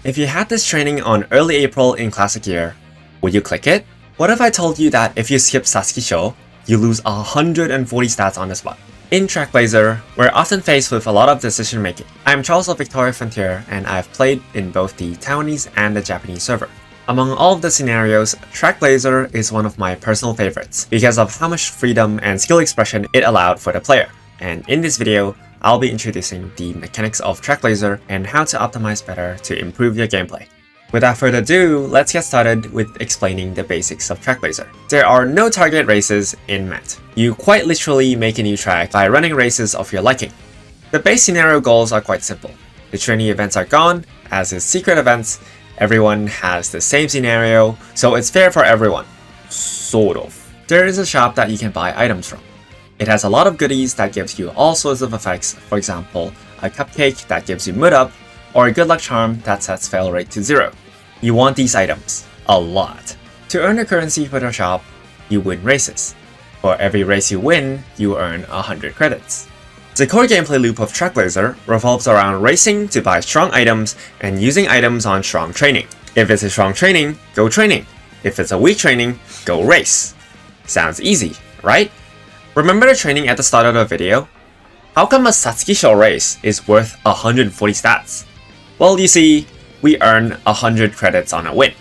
If you had this training on early April in Classic Year, would you click it? What if I told you that if you skip Satsuki you lose 140 stats on the spot? In Trackblazer, we're often faced with a lot of decision making. I'm Charles of Victoria Frontier, and I've played in both the Taiwanese and the Japanese server. Among all of the scenarios, Trackblazer is one of my personal favorites because of how much freedom and skill expression it allowed for the player. And in this video, I'll be introducing the mechanics of Trackblazer and how to optimize better to improve your gameplay. Without further ado, let's get started with explaining the basics of Trackblazer. There are no target races in MET. You quite literally make a new track by running races of your liking. The base scenario goals are quite simple. The trainee events are gone, as is secret events. Everyone has the same scenario, so it's fair for everyone. Sort of. There is a shop that you can buy items from. It has a lot of goodies that gives you all sorts of effects, for example, a cupcake that gives you mood up, or a good luck charm that sets fail rate to 0. You want these items. A lot. To earn the currency for the shop, you win races. For every race you win, you earn 100 credits. The core gameplay loop of Trackblazer revolves around racing to buy strong items and using items on strong training. If it's a strong training, go training. If it's a weak training, go race. Sounds easy, right? Remember the training at the start of the video? How come a Satsuki race is worth 140 stats? Well, you see, we earn 100 credits on a win.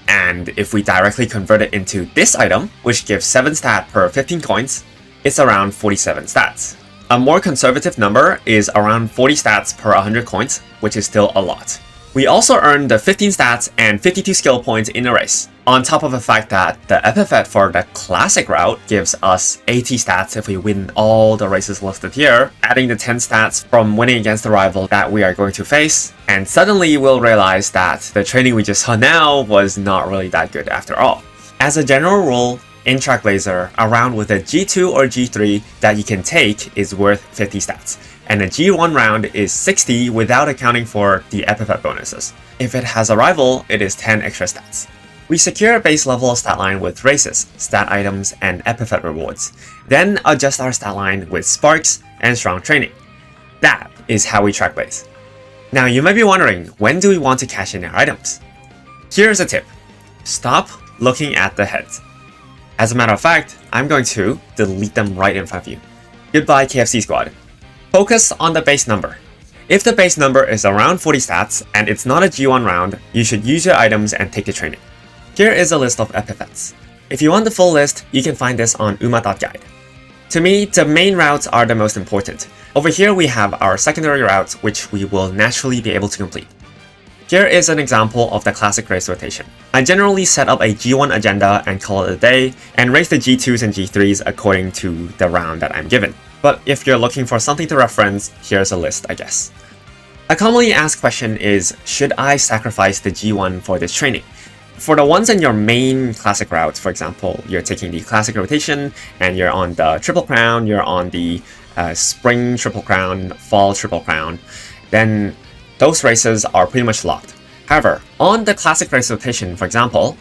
And if we directly convert it into this item, which gives 7 stat per 15 coins, it's around 47 stats. A more conservative number is around 40 stats per 100 coins, which is still a lot. We also earn the 15 stats and 52 skill points in a race, on top of the fact that the epithet for the classic route gives us 80 stats if we win all the races listed here, adding the 10 stats from winning against the rival that we are going to face, and suddenly we'll realize that the training we just saw now was not really that good after all. As a general rule, in Trackblazer, a round with a G2 or G3 that you can take is worth 50 stats, and a G1 round is 60 without accounting for the epithet bonuses. If it has a rival, it is 10 extra stats. We secure a base level stat line with races, stat items, and epithet rewards, then adjust our stat line with sparks and strong training. That is how we Trackblaze. Now you might be wondering, when do we want to cash in our items? Here's a tip. Stop looking at the heads. As a matter of fact, I'm going to delete them right in front of you. Goodbye KFC squad. Focus on the base number. If the base number is around 40 stats and it's not a G1 round, you should use your items and take the training. Here is a list of epithets. If you want the full list, you can find this on uma.guide. To me, the main routes are the most important. Over here we have our secondary routes, which we will naturally be able to complete. Here is an example of the classic race rotation. I generally set up a G1 agenda and call it a day, and race the G2s and G3s according to the round that I'm given. But if you're looking for something to reference, here's a list, I guess. A commonly asked question is, should I sacrifice the G1 for this training? For the ones in your main classic routes, for example, you're taking the classic rotation and you're on the triple crown, you're on the spring triple crown, fall triple crown, then those races are pretty much locked. However, on the classic race rotation, for example,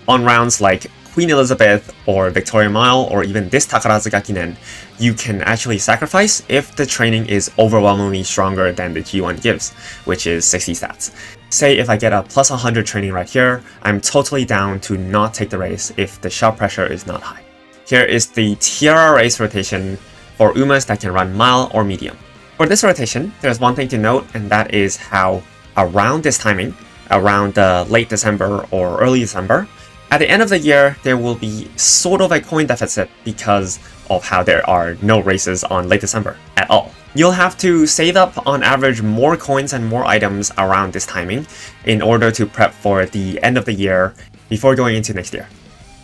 on rounds like Queen Elizabeth or Victoria Mile or even this Takarazu Gakinen, you can actually sacrifice if the training is overwhelmingly stronger than the G1 gives, which is 60 stats. Say if I get a plus 100 training right here, I'm totally down to not take the race if the shot pressure is not high. Here is the Tiara race rotation for Umas that can run mile or medium. For this rotation, there's one thing to note, and that is how around this timing, around late December or early December, at the end of the year, there will be sort of a coin deficit because of how there are no races on late December at all. You'll have to save up on average more coins and more items around this timing in order to prep for the end of the year before going into next year.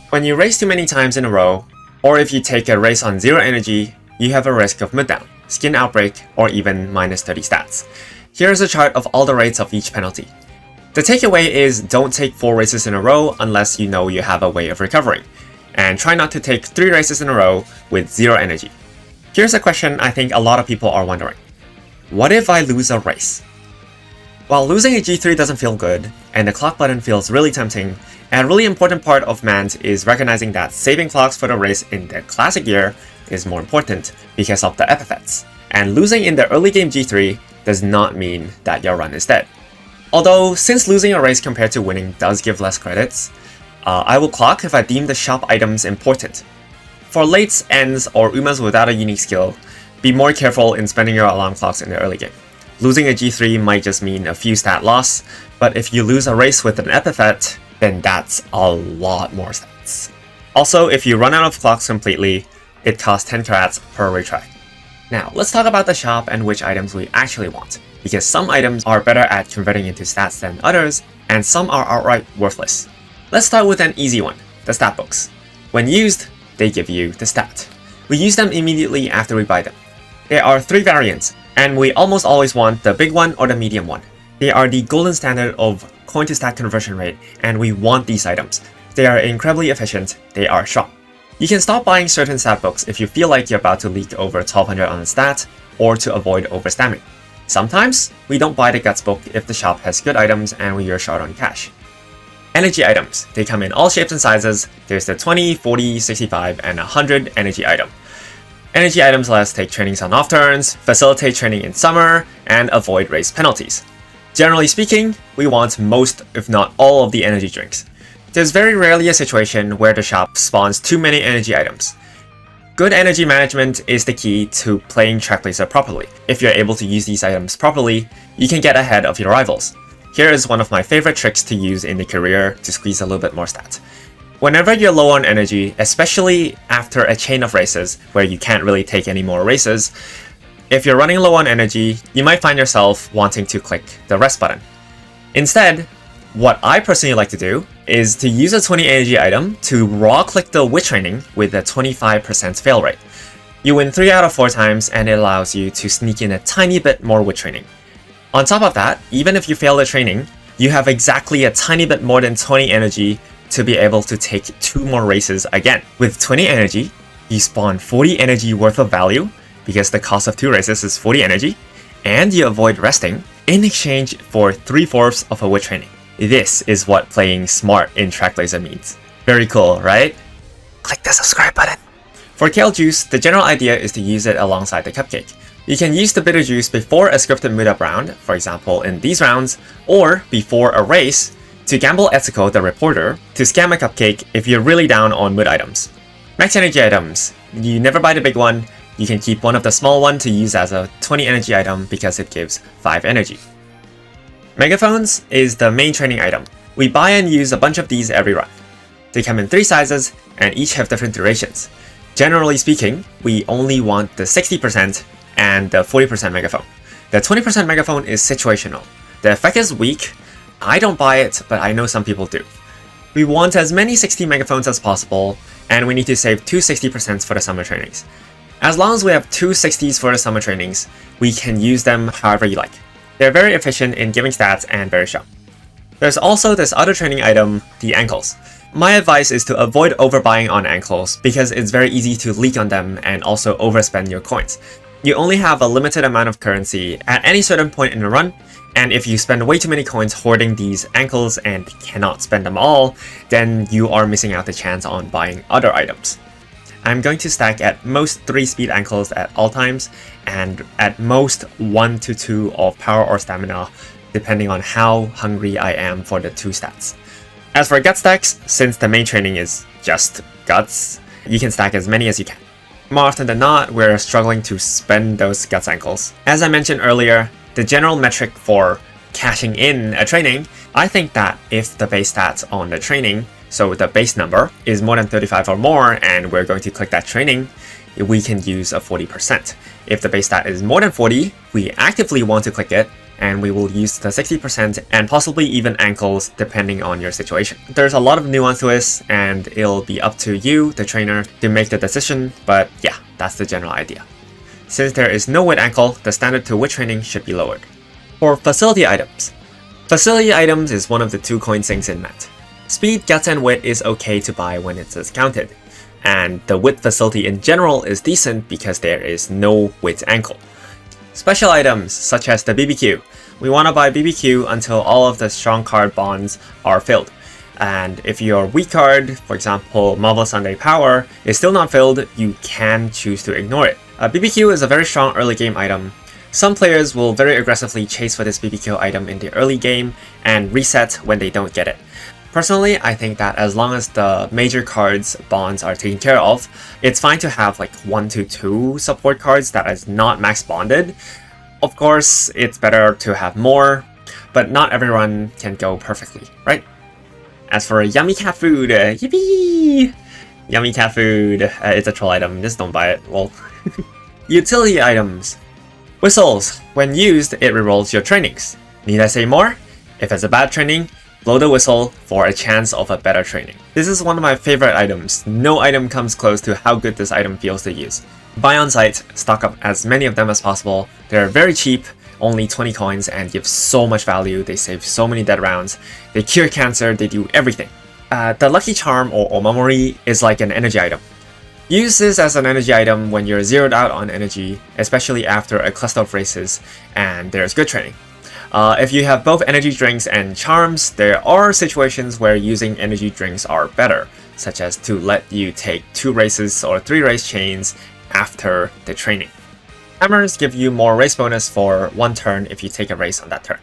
When you race too many times in a row, or if you take a race on 0 energy, you have a risk of mid-down, skin outbreak, or even minus 30 stats. Here's a chart of all the rates of each penalty. The takeaway is don't take 4 races in a row unless you know you have a way of recovering, and try not to take 3 races in a row with 0 energy. Here's a question I think a lot of people are wondering. What if I lose a race? While losing a G3 doesn't feel good, and the clock button feels really tempting, a really important part of MANT is recognizing that saving clocks for the race in the classic year is more important because of the epithets, and losing in the early game G3 does not mean that your run is dead. Although, since losing a race compared to winning does give less credits, I will clock if I deem the shop items important. For lates, ends, or Umas without a unique skill, be more careful in spending your alarm clocks in the early game. Losing a G3 might just mean a few stat loss, but if you lose a race with an epithet, then that's a lot more stats. Also, if you run out of clocks completely, it costs 10 carats per retry. Now, let's talk about the shop and which items we actually want, because some items are better at converting into stats than others, and some are outright worthless. Let's start with an easy one, the stat books. When used, they give you the stat. We use them immediately after we buy them. There are 3 variants, and we almost always want the big one or the medium one. They are the golden standard of coin to stat conversion rate, and we want these items. They are incredibly efficient, they are sharp. You can stop buying certain stat books if you feel like you're about to leak over 1200 on a stat, or to avoid overspamming. Sometimes, we don't buy the guts book if the shop has good items and we are short on cash. Energy items. They come in all shapes and sizes. There's the 20, 40, 65, and 100 energy item. Energy items let us take trainings on off turns, facilitate training in summer, and avoid race penalties. Generally speaking, we want most, if not all, of the energy drinks. There's very rarely a situation where the shop spawns too many energy items. Good energy management is the key to playing Trackblazer properly. If you're able to use these items properly, you can get ahead of your rivals. Here is one of my favorite tricks to use in the career to squeeze a little bit more stats. Whenever you're low on energy, especially after a chain of races where you can't really take any more races, if you're running low on energy, you might find yourself wanting to click the rest button. Instead, what I personally like to do is to use a 20 energy item to raw click the wit training with a 25% fail rate. You win 3 out of 4 times and it allows you to sneak in a tiny bit more wit training. On top of that, even if you fail the training, you have exactly a tiny bit more than 20 energy to be able to take 2 more races again. With 20 energy, you spawn 40 energy worth of value because the cost of 2 races is 40 energy, and you avoid resting in exchange for 3/4 of a wit training. This is what playing smart in Trackblazer means. Very cool, right? Click the subscribe button. For Kale Juice, the general idea is to use it alongside the cupcake. You can use the bitter juice before a scripted mood-up round, for example in these rounds, or before a race, to gamble Etsuko the reporter, to scam a cupcake if you're really down on mood items. Max energy items. You never buy the big one, you can keep one of the small one to use as a 20 energy item because it gives 5 energy. Megaphones is the main training item. We buy and use a bunch of these every run. They come in 3 sizes and each have different durations. Generally speaking, we only want the 60% and the 40% megaphone. The 20% megaphone is situational. The effect is weak. I don't buy it, but I know some people do. We want as many 60 megaphones as possible, and we need to save 2 60% for the summer trainings. As long as we have 2 60s for the summer trainings, we can use them however you like. They're very efficient in giving stats and very sharp. There's also this other training item, the ankles. My advice is to avoid overbuying on ankles because it's very easy to leak on them and also overspend your coins. You only have a limited amount of currency at any certain point in the run, and if you spend way too many coins hoarding these ankles and cannot spend them all, then you are missing out the chance on buying other items. I'm going to stack at most 3 speed ankles at all times, and at most 1 to 2 of power or stamina, depending on how hungry I am for the 2 stats. As for gut stacks, since the main training is just guts, you can stack as many as you can. More often than not, we're struggling to spend those guts ankles. As I mentioned earlier, the general metric for cashing in a training, I think that if the base stats on the training, so the base number, is more than 35 or more and we're going to click that training, we can use a 40%. If the base stat is more than 40, we actively want to click it, and we will use the 60% and possibly even ankles depending on your situation. There's a lot of nuance to this, and it'll be up to you, the trainer, to make the decision, but yeah, that's the general idea. Since there is no wit ankle, the standard to wit training should be lowered. For facility items. Facility items is one of the 2 coin sinks in Mat. Speed, guts, and wit is okay to buy when it's discounted, and the wit facility in general is decent because there is no wit ankle. Special items, such as the BBQ. We want to buy BBQ until all of the strong card bonds are filled. And if your weak card, for example Marvelous Sunday Power, is still not filled, you can choose to ignore it. BBQ is a very strong early game item. Some players will very aggressively chase for this BBQ item in the early game and reset when they don't get it. Personally, I think that as long as the major cards bonds are taken care of, it's fine to have like 1 to 2 support cards that is not max bonded. Of course, it's better to have more, but not every run can go perfectly, right? As for yummy cat food, yippee! Yummy cat food, it's a troll item, just don't buy it, well. Utility items. Whistles. When used, it rerolls your trainings. Need I say more? If it's a bad training, blow the whistle for a chance of a better training. This is one of my favorite items. No item comes close to how good this item feels to use. Buy on site, stock up as many of them as possible. They're very cheap, only 20 coins, and give so much value. They save so many dead rounds. They cure cancer, they do everything. The Lucky Charm or Omamori is like an energy item. Use this as an energy item when you're zeroed out on energy, especially after a cluster of races and there's good training. If you have both energy drinks and charms, there are situations where using energy drinks are better, such as to let you take 2 races or 3 race chains after the training. Hammers give you more race bonus for 1 turn if you take a race on that turn.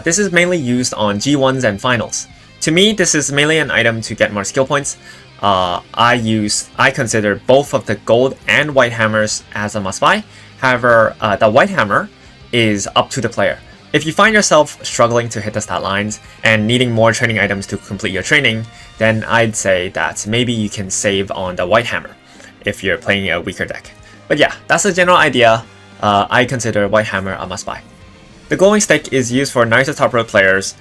This is mainly used on G1s and finals. To me, this is mainly an item to get more skill points. I consider both of the gold and white hammers as a must-buy. However, the white hammer is up to the player. If you find yourself struggling to hit the stat lines and needing more training items to complete your training, then I'd say that maybe you can save on the white hammer if you're playing a weaker deck. But yeah, that's the general idea. I consider white hammer a must-buy. The glowing stick is used for Naruto top row players,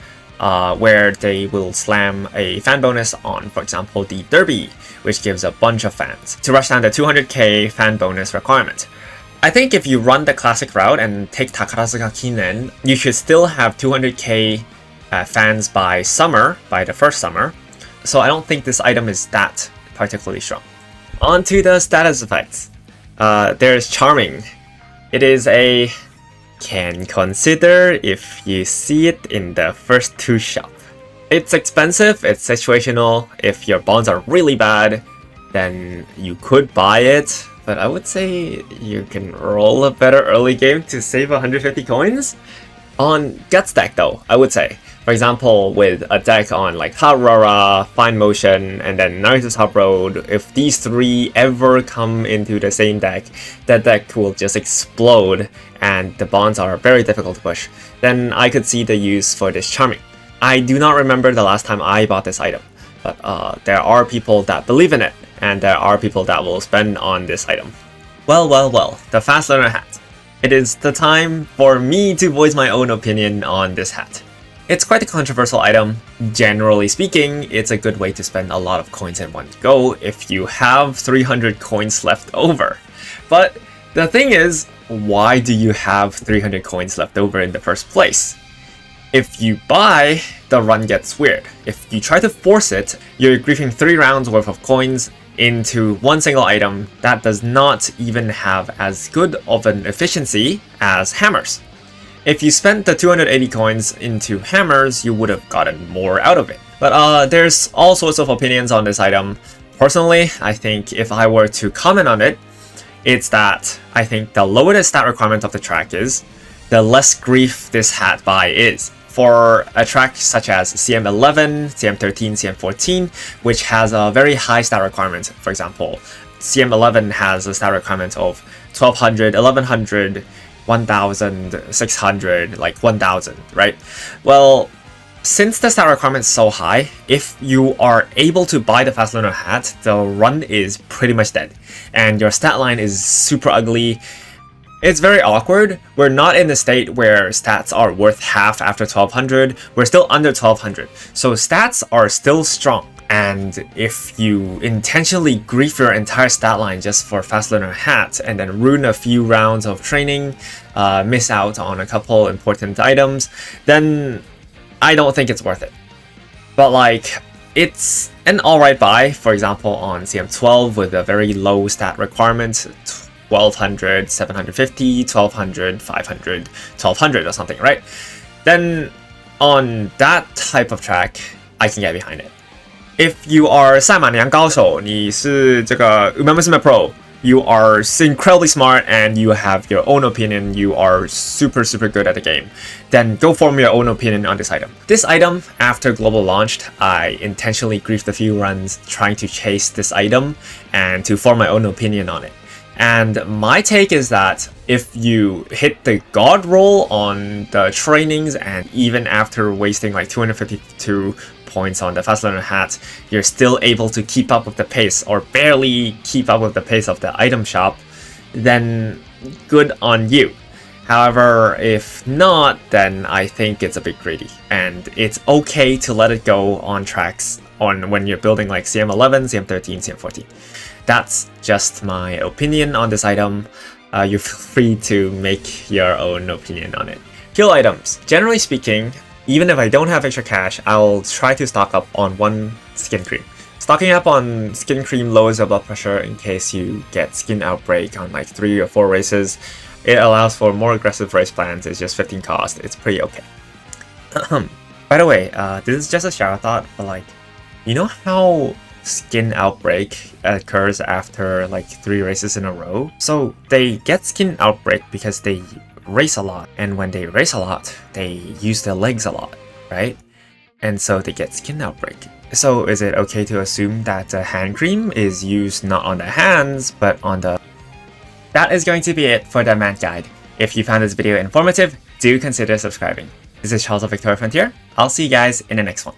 where they will slam a fan bonus on, for example, the Derby, which gives a bunch of fans, to rush down the 200k fan bonus requirement. I think if you run the classic route and take Takarazuka Kinen, you should still have 200k fans by the first summer, so I don't think this item is that particularly strong. On to the status effects. There's Charming. It is a can consider if you see it in the first 2 shop. It's expensive, it's situational. If your bonds are really bad, then you could buy it, but I would say you can roll a better early game to save 150 coins. On Guts deck though, I would say. For example, with a deck on like Harura, Fine Motion, and then Naruto Top Road, if these 3 ever come into the same deck, that deck will just explode and the bonds are very difficult to push. Then I could see the use for this Charming. I do not remember the last time I bought this item, but there are people that believe in it, and there are people that will spend on this item. Well, the Fast Learner hat. It is the time for me to voice my own opinion on this hat. It's quite a controversial item. Generally speaking, it's a good way to spend a lot of coins in one go if you have 300 coins left over. But the thing is, why do you have 300 coins left over in the first place? If you buy, the run gets weird. If you try to force it, you're griefing 3 rounds worth of coins into one single item that does not even have as good of an efficiency as hammers. If you spent the 280 coins into hammers, you would have gotten more out of it. But there's all sorts of opinions on this item. Personally, I think if I were to comment on it, it's that I think the lower the stat requirement of the track is, the less grief this hat buy is. For a track such as CM11, CM13, CM14, which has a very high stat requirement, for example, CM11 has a stat requirement of 1200, 1100, 1600, like 1000, right? Well, since the stat requirement is so high, if you are able to buy the Fast Learner hat, the run is pretty much dead, and your stat line is super ugly. It's very awkward. We're not in a state where stats are worth half after 1200. We're still under 1200. So stats are still strong. And if you intentionally grief your entire stat line just for Fast Learner hat and then ruin a few rounds of training, miss out on a couple important items, then I don't think it's worth it. But like, it's an alright buy, for example on CM12 with a very low stat requirement, 1200, 750, 1200, 500, 1200 or something, right? Then on that type of track, I can get behind it. If you are 赛马娘高手，你是这个 Umamusume Pro， you are incredibly smart and you have your own opinion, you are super good at the game, then go form your own opinion on this item. This item, after Global launched, I intentionally griefed a few runs trying to chase this item and to form my own opinion on it. And my take is that if you hit the God roll on the trainings, and even after wasting like 252 points on the Fast Learner hat, you're still able to keep up with the pace, or barely keep up with the pace of the item shop, then good on you. However, if not, then I think it's a bit greedy, and it's okay to let it go on tracks when you're building like CM11, CM13, CM14. That's just my opinion on this item. You feel free to make your own opinion on it. Kill items. Generally speaking, even if I don't have extra cash, I'll try to stock up on one skin cream. Stocking up on skin cream lowers your blood pressure in case you get skin outbreak on like 3 or 4 races. It allows for more aggressive race plans. It's just 15 cost. It's pretty okay. By the way, this is just a shower thought, but like, you know how skin outbreak occurs after like 3 races in a row? So they get skin outbreak because they race a lot, and when they race a lot, they use their legs a lot, right? And so they get skin outbreak. So is it okay to assume that the hand cream is used not on the hands, but on the... That is going to be it for the Mant Guide. If you found this video informative, do consider subscribing. This is Charles of Victoria Frontier. I'll see you guys in the next one.